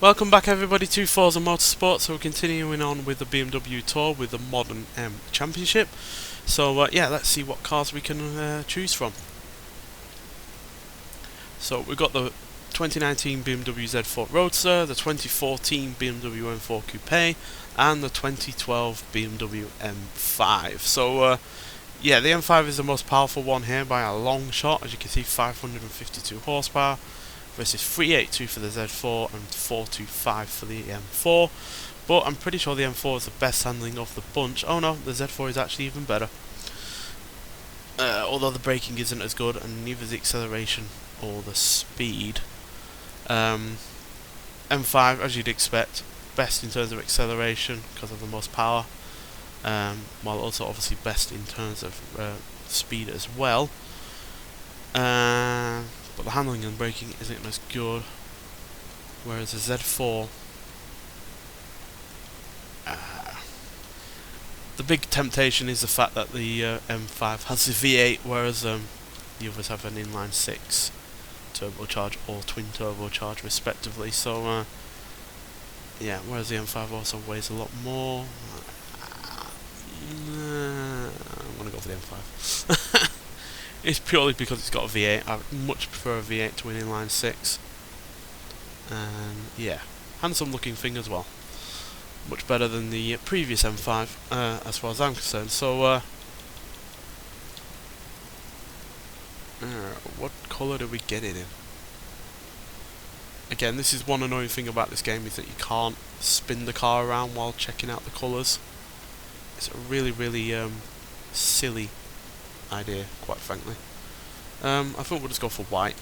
Welcome back everybody to Forza Motorsport. So we're continuing on with the BMW Tour with the Modern M Championship. So yeah, let's see what cars we can choose from. So we've got the 2019 BMW Z4 Roadster, the 2014 BMW M4 Coupe, and the 2012 BMW M5. So yeah, the M5 is the most powerful one here by a long shot. As you can see, 552 horsepower. Versus 382 for the Z4 and 425 for the M4, but I'm pretty sure the M4 is the best handling of the bunch. Oh no, the Z4 is actually even better. Although the braking isn't as good, and neither the acceleration or the speed. M5, as you'd expect, best in terms of acceleration because of the most power, while also obviously best in terms of speed as well. But the handling and braking isn't as good, whereas the Z4, the big temptation is the fact that the M5 has the V8, whereas the others have an inline 6 turbocharge or twin turbocharge respectively. So yeah, whereas the M5 also weighs a lot more. I'm gonna go for the M5. It's purely because it's got a V8. I much prefer a V8 to an inline 6. And yeah, handsome looking thing as well. Much better than the previous M5, as far as I'm concerned. So, what colour do we get it in? Again, this is one annoying thing about this game, is that you can't spin the car around while checking out the colours. It's a really silly idea, quite frankly. I think we'll just go for white.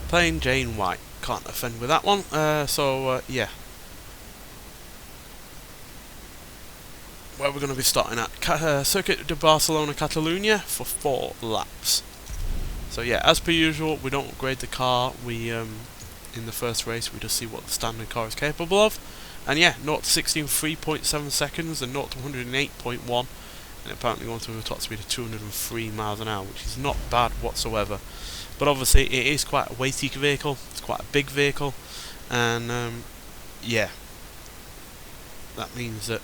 Plain Jane white. Can't offend with that one. Yeah. Where we're going to be starting at Circuit de Barcelona-Catalunya for 4 laps. So yeah, as per usual, we don't upgrade the car. We in the first race we just see what the standard car is capable of. And yeah, 0 to 60 in 3.7 seconds and 0 to 108.1. And apparently going through a top speed of 203 miles an hour, which is not bad whatsoever. But obviously it is quite a weighty vehicle, it's quite a big vehicle, and yeah, that means that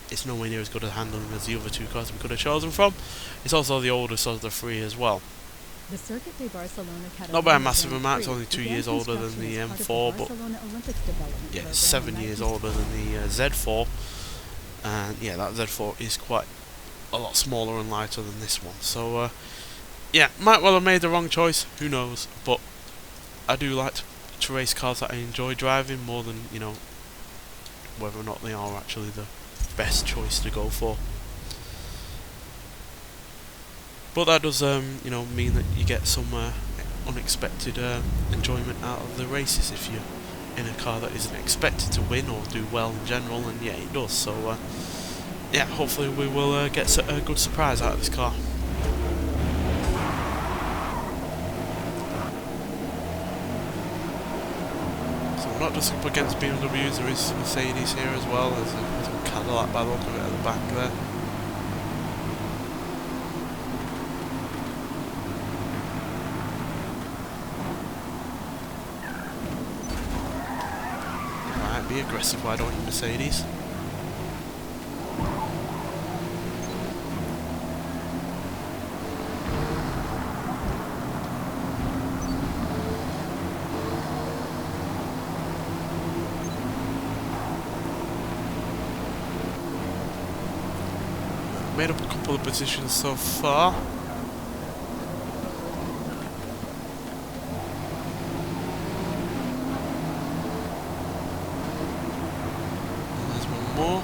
it's nowhere near as good a handling as the other 2 cars we could have chosen from. It's also the oldest of the 3 as well. The Circuit de Barcelona-Catalunya, not by a massive amount, it's only 2 years older than the M4, but yeah, it's 7 years older than the Z4, and yeah, that Z4 is quite a lot smaller and lighter than this one. So yeah, might well have made the wrong choice, who knows, but I do like to race cars that I enjoy driving more than, you know, whether or not they are actually the best choice to go for. But that does you know, mean that you get some unexpected enjoyment out of the races if you're in a car that isn't expected to win or do well in general, and yeah, it does. So yeah, hopefully we will get a good surprise out of this car. So we're not just up against BMWs, there is some Mercedes here as well. There's a Cadillac by the look of it at the back there. Alright, be aggressive, why don't you, Mercedes? Made up a couple of positions so far. And there's one more.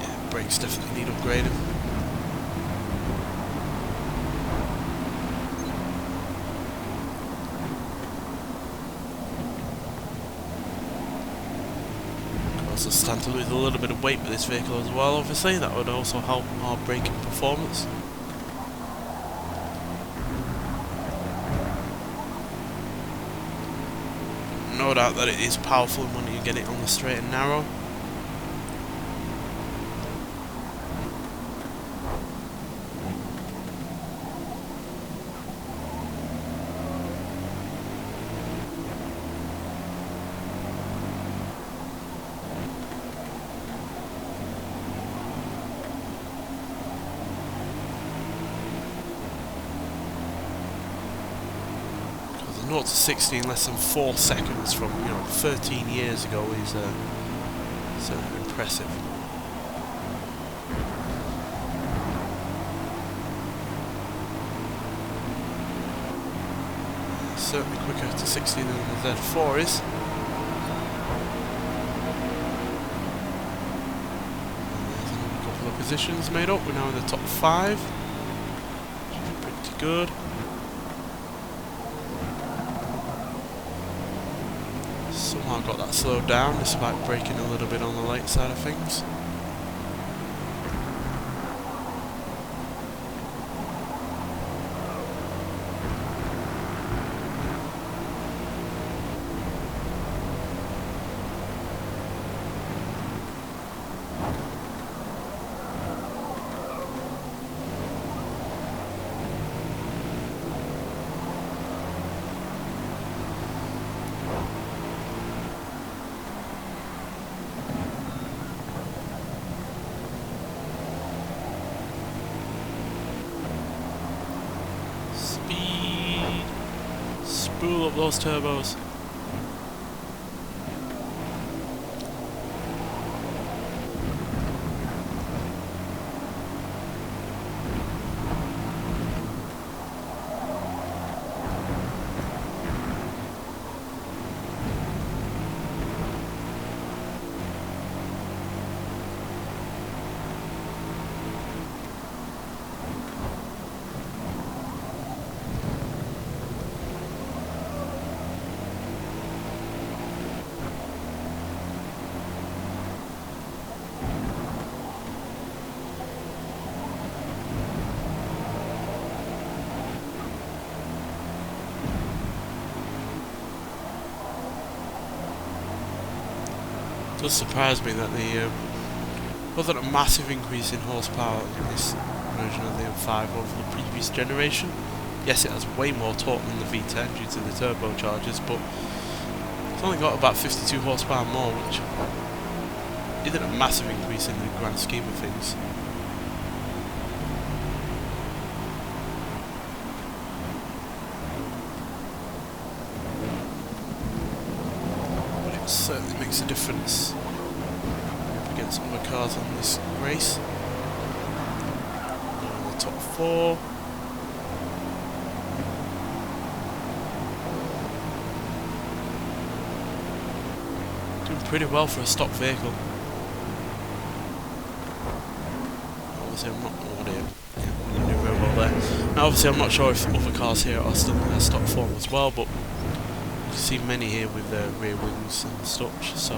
Yeah, brakes definitely need upgrading. Also stand to lose a little bit of weight with this vehicle as well, obviously. That would also help our braking performance. No doubt that it is powerful when you get it on the straight and narrow. 0 to 60 in less than 4 seconds from 13 years ago is certainly impressive. Certainly quicker to 60 than the Z4 is. And there's another couple of positions made up. We're now in the top 5, which is pretty good. Somehow got that slowed down despite braking a little bit on the late side of things. Spool up those turbos. It does surprise me that the wasn't a massive increase in horsepower in this version of the M5 over the previous generation. Yes, it has way more torque than the V10 due to the turbochargers, but it's only got about 52 horsepower more, which isn't a massive increase in the grand scheme of things. Certainly makes a difference against other cars on this race. We're in the top 4. Doing pretty well for a stock vehicle. Obviously I'm not we're doing very well there. Now obviously I'm not sure if other cars here are still in their stock form as well, but you see many here with their rear wings and such, so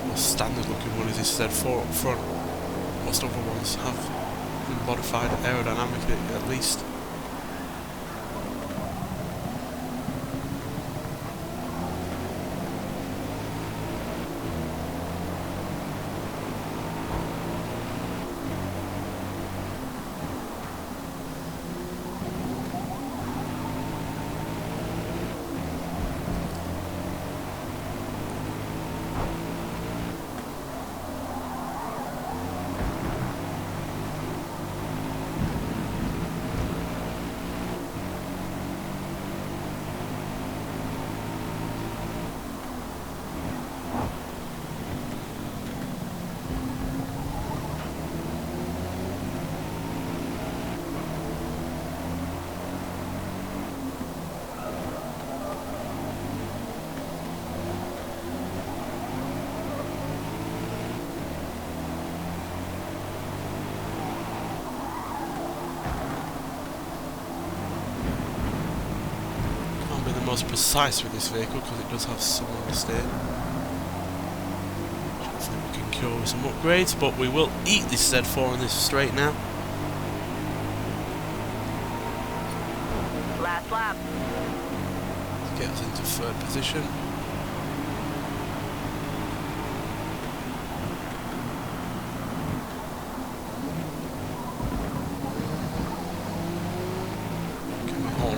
the standard looking one is this Z4 up front. Most other ones have been modified aerodynamically at least. Most precise with this vehicle because it does have some understeer. Hopefully we can cure with some upgrades, but we will eat this Z4 on this straight now. Last lap. Get us into 3rd position.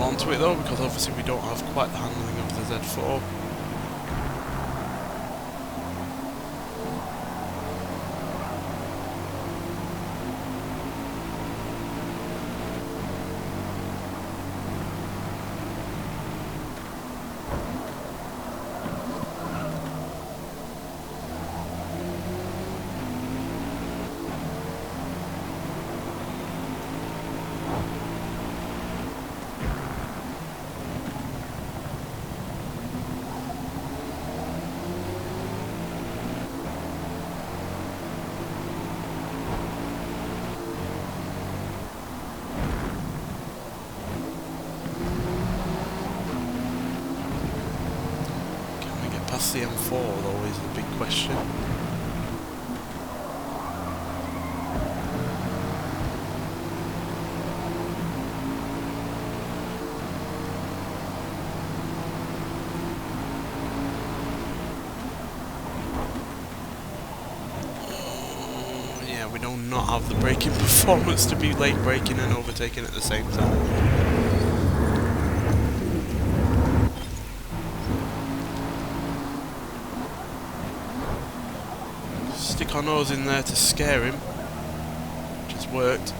Onto it though, because obviously we don't have quite the handling of the Z4. past the M4 though is the big question. We do not have the braking performance to be late braking and overtaking at the same time. Stick our nose in there to scare him, which has worked.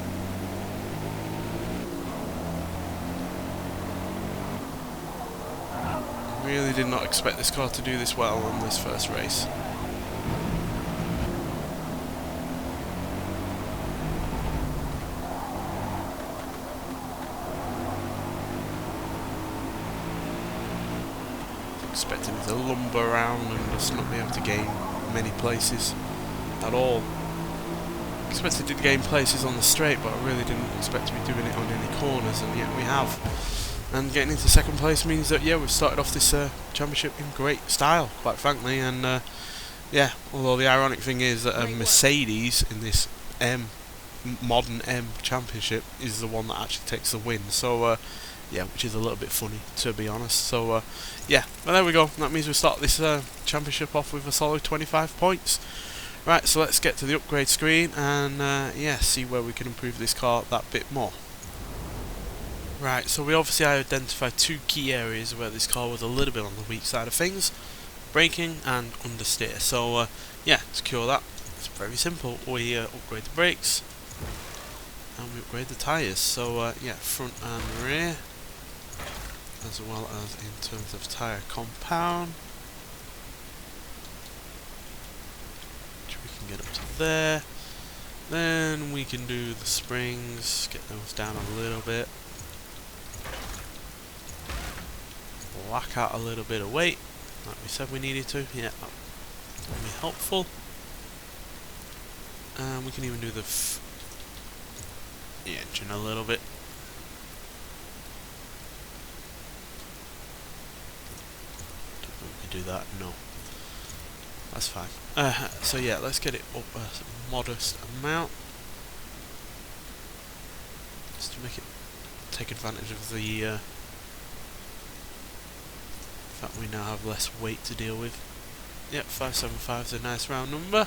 Really did not expect this car to do this well on this first race. Expecting it to lumber around and just not be able to gain many places at all. Expected to gain places on the straight, but I really didn't expect to be doing it on any corners, and yet we have. And getting into second place means that, yeah, we've started off this championship in great style, quite frankly, and yeah, although the ironic thing is that a Mercedes in this modern M championship is the one that actually takes the win, so yeah, which is a little bit funny, to be honest. So yeah, well, there we go. That means we start this championship off with a solid 25 points. Right, so let's get to the upgrade screen and yeah, see where we can improve this car that bit more. Right, so we obviously identified two key areas where this car was a little bit on the weak side of things: braking and understeer. So yeah, to cure that, it's very simple. We upgrade the brakes and we upgrade the tyres. So yeah, front and rear, as well as in terms of tyre compound, which we can get up to there. Then we can do the springs, get those down a little bit, whack out a little bit of weight, like we said we needed to. Yeah, that will be helpful. And we can even do the engine a little bit. Do that? No, that's fine. So yeah, let's get it up a modest amount, just to make it take advantage of the fact we now have less weight to deal with. Yep, 575 is a nice round number.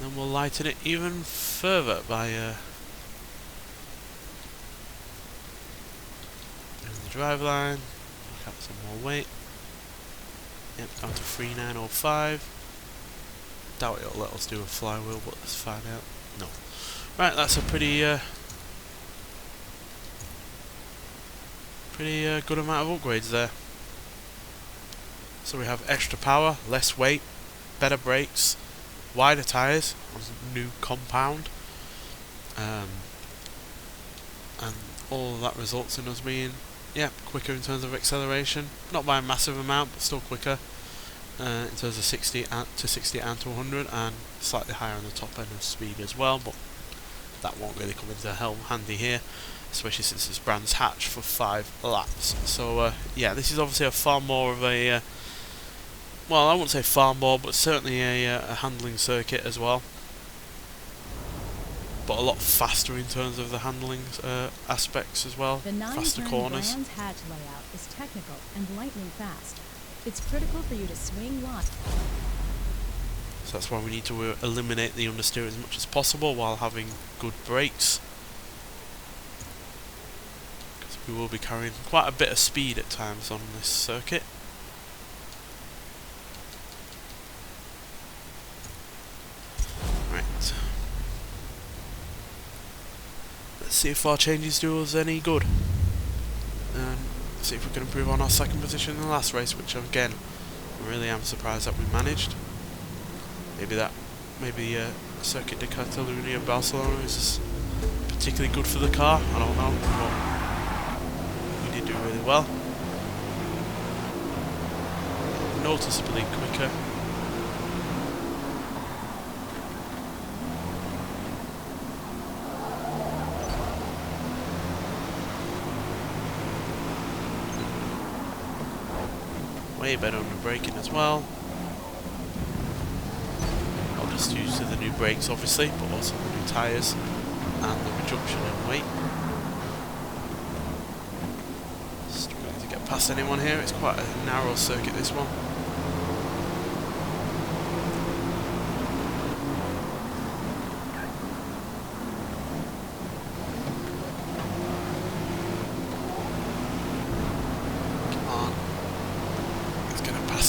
Then we'll lighten it even further by doing the driveline, look out some more weight. Yep, down to 3905. Doubt it'll let us do a flywheel, but let's find out. No. Right, that's a pretty good amount of upgrades there. So we have extra power, less weight, better brakes, wider tyres on new compound, and all of that results in us being, yeah, quicker in terms of acceleration, not by a massive amount, but still quicker in terms of 60 and to 100, and slightly higher on the top end of speed as well, but that won't really come into handy here, especially since it's Brands Hatch for 5 laps. So yeah, this is obviously a far more of a well, I won't say far more, but certainly a handling circuit as well, but a lot faster in terms of the handling aspects as well. The Faster corners. Brands Hatch layout is technical and lightning fast. It's critical for you to swing wide. So that's why we need to eliminate the understeer as much as possible while having good brakes, because we will be carrying quite a bit of speed at times on this circuit. Right. Let's see if our changes do us any good. See if we can improve on our second position in the last race, which again, I really am surprised that we managed. Maybe Circuit de Catalunya Barcelona is particularly good for the car, I don't know, but we did do really well. Noticeably quicker. way better under braking as well. I'll just use the new brakes obviously, but also the new tyres and the reduction in weight. Struggling to get past anyone here, it's quite a narrow circuit this one.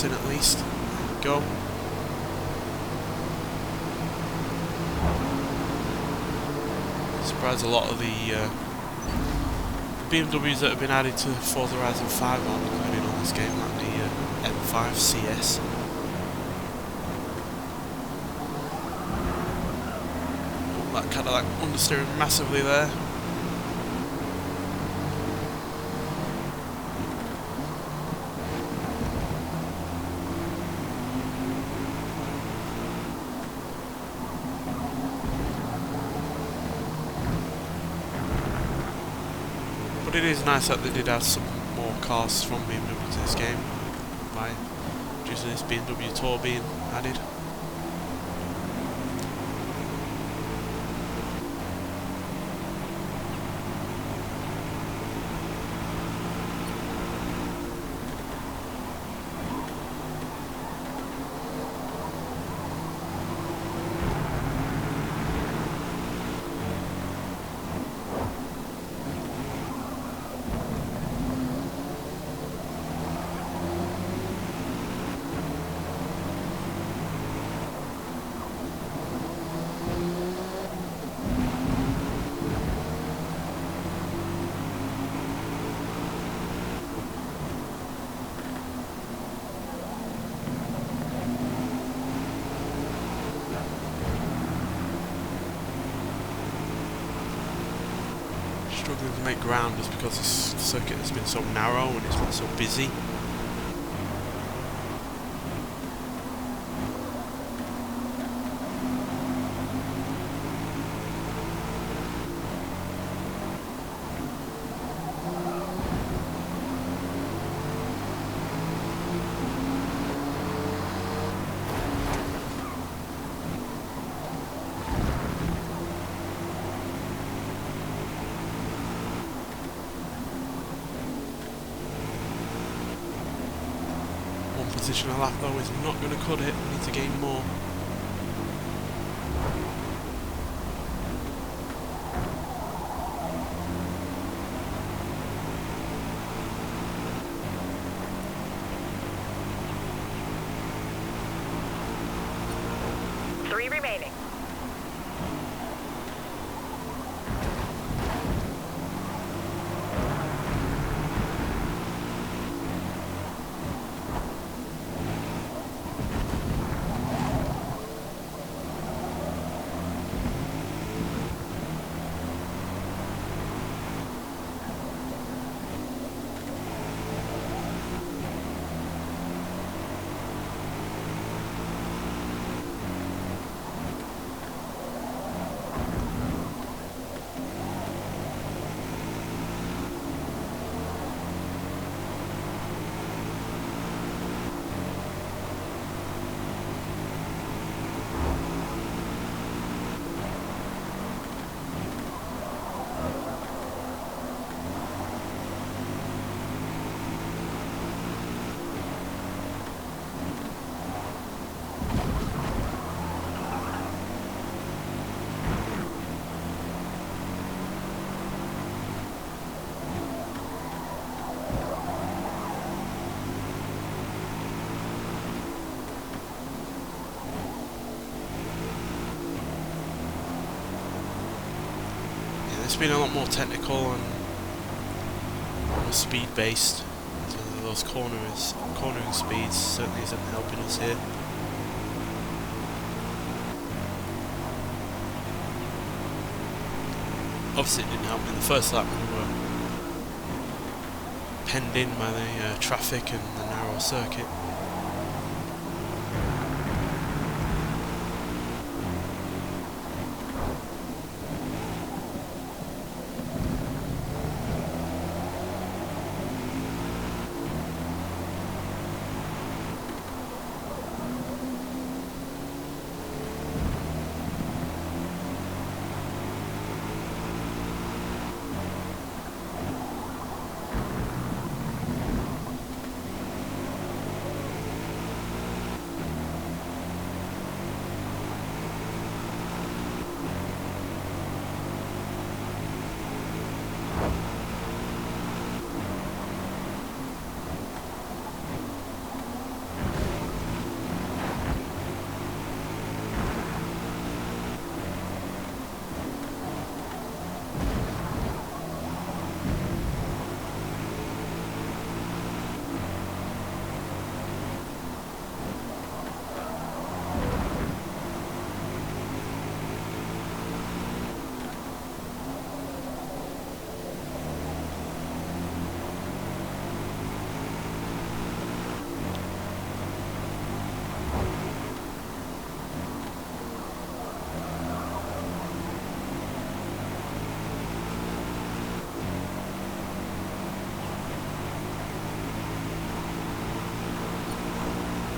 In at least. There we go. Surprised a lot of the BMWs that have been added to Forza Horizon 5 aren't included on this game, like the M5 CS. Oh, that Cadillac understeering massively there. But it is nice that they did add some more cars from BMW to this game by due to this BMW Tour being added. Struggling to make ground just because this circuit has been so narrow and it's been so busy. Position a lap though is not going to cut it, we need to gain more. Three remaining. It's been a lot more technical and more speed based. So those cornering speeds certainly isn't helping us here. Obviously it didn't help in the first lap when we were penned in by the traffic and the narrow circuit.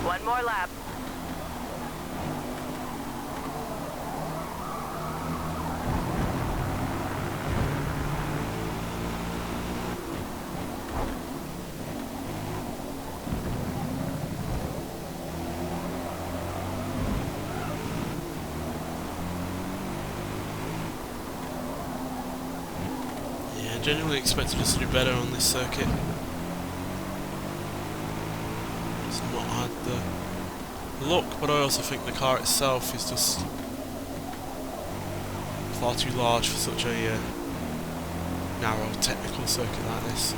One more lap. I genuinely expected us to do better on this circuit. It's not had the look, but I also think the car itself is just far too large for such a narrow technical circuit like this.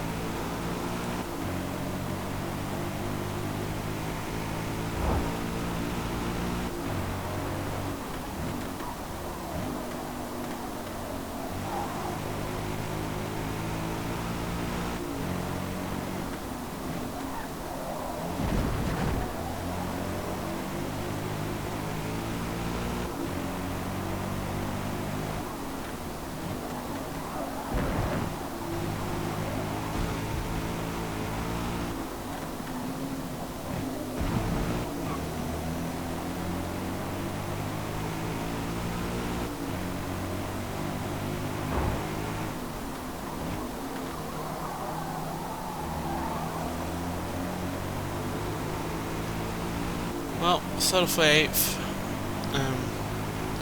Well, settle for 8th.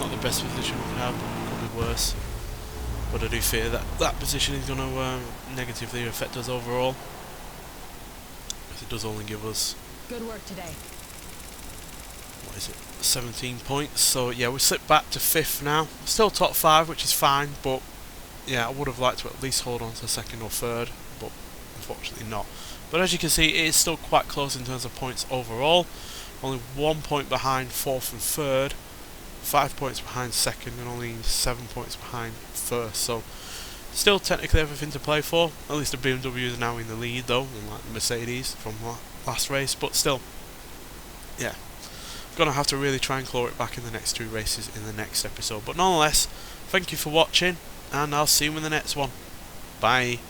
Not the best position we could have, but could be worse. But I do fear that that position is going to negatively affect us overall, because it does only give us, Good work today. what is it, 17 points. So yeah, we slipped back to 5th now. Still top 5, which is fine, but yeah, I would have liked to at least hold on to 2nd or 3rd, but unfortunately not. But as you can see, it is still quite close in terms of points overall. Only 1 point behind 4th and 3rd, 5 points behind 2nd, and only 7 points behind 1st. So still technically everything to play for. At least the BMW is now in the lead though, unlike the Mercedes from last race. But still, yeah, gonna have to really try and claw it back in the next 2 races in the next episode. But nonetheless, thank you for watching, and I'll see you in the next one. Bye.